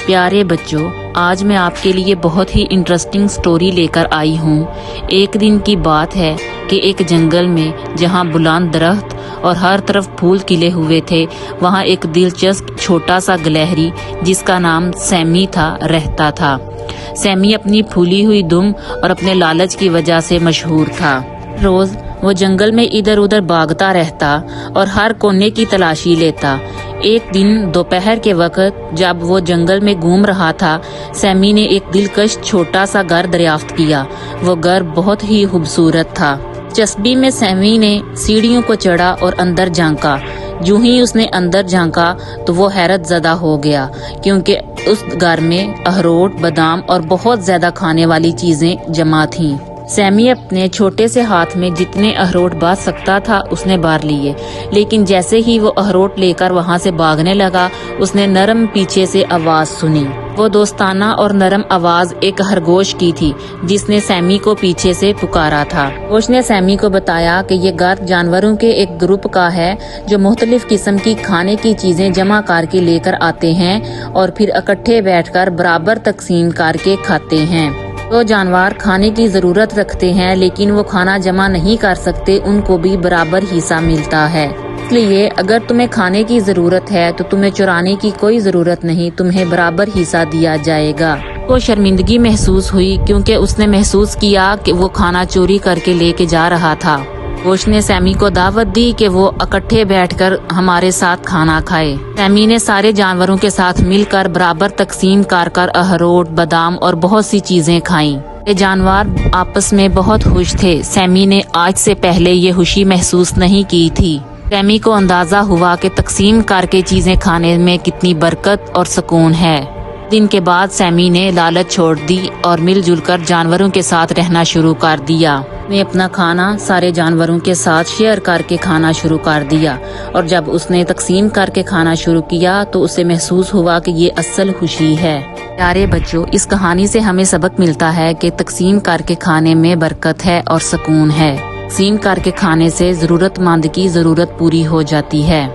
پیارے بچوں، آج میں آپ کے لیے بہت ہی انٹرسٹنگ سٹوری لے کر آئی ہوں۔ ایک دن کی بات ہے کہ ایک جنگل میں جہاں بلند درخت اور ہر طرف پھول کھلے ہوئے تھے، وہاں ایک دلچسپ چھوٹا سا گلہری جس کا نام سیمی تھا رہتا تھا۔ سیمی اپنی پھولی ہوئی دم اور اپنے لالچ کی وجہ سے مشہور تھا۔ روز وہ جنگل میں ادھر ادھر بھاگتا رہتا اور ہر کونے کی تلاشی لیتا۔ ایک دن دوپہر کے وقت جب وہ جنگل میں گھوم رہا تھا، سیمی نے ایک دلکش چھوٹا سا گھر دریافت کیا۔ وہ گھر بہت ہی خوبصورت تھا۔ چسپی میں سیمی نے سیڑھیوں کو چڑھا اور اندر جھانکا۔ جو ہی اس نے اندر جھانکا تو وہ حیرت زدہ ہو گیا، کیونکہ اس گھر میں اخروٹ، بادام اور بہت زیادہ کھانے والی چیزیں جمع تھیں۔ سیمی اپنے چھوٹے سے ہاتھ میں جتنے اخروٹ باندھ سکتا تھا اس نے باندھ لیے، لیکن جیسے ہی وہ اخروٹ لے کر وہاں سے بھاگنے لگا، اس نے نرم پیچھے سے آواز سنی۔ وہ دوستانہ اور نرم آواز ایک خرگوش کی تھی جس نے سیمی کو پیچھے سے پکارا تھا۔ خرگوش نے سیمی کو بتایا کہ یہ گھر جانوروں کے ایک گروپ کا ہے جو مختلف قسم کی کھانے کی چیزیں جمع کر کے لے کر آتے ہیں اور پھر اکٹھے بیٹھ کر برابر تقسیم کر کے کھاتے ہیں۔ جو جانور کھانے کی ضرورت رکھتے ہیں لیکن وہ کھانا جمع نہیں کر سکتے، ان کو بھی برابر حصہ ملتا ہے۔ اس لیے اگر تمہیں کھانے کی ضرورت ہے تو تمہیں چرانے کی کوئی ضرورت نہیں، تمہیں برابر حصہ دیا جائے گا۔ کو شرمندگی محسوس ہوئی کیونکہ اس نے محسوس کیا کہ وہ کھانا چوری کر کے لے کے جا رہا تھا۔ خرگوش نے سیمی کو دعوت دی کہ وہ اکٹھے بیٹھ کر ہمارے ساتھ کھانا کھائے۔ سیمی نے سارے جانوروں کے ساتھ مل کر برابر تقسیم کر اخروٹ، بادام اور بہت سی چیزیں کھائیں۔ یہ جانور آپس میں بہت خوش تھے۔ سیمی نے آج سے پہلے یہ خوشی محسوس نہیں کی تھی۔ سیمی کو اندازہ ہوا کہ تقسیم کر کے چیزیں کھانے میں کتنی برکت اور سکون ہے۔ دن کے بعد سیمی نے لالچ چھوڑ دی اور مل جل کر جانوروں کے ساتھ رہنا شروع کر دیا۔ نے اپنا کھانا سارے جانوروں کے ساتھ شیئر کر کے کھانا شروع کر دیا، اور جب اس نے تقسیم کر کے کھانا شروع کیا تو اسے محسوس ہوا کہ یہ اصل خوشی ہے۔ پیارے بچوں، اس کہانی سے ہمیں سبق ملتا ہے کہ تقسیم کر کے کھانے میں برکت ہے اور سکون ہے۔ تقسیم کر کے کھانے سے ضرورت مند کی ضرورت پوری ہو جاتی ہے۔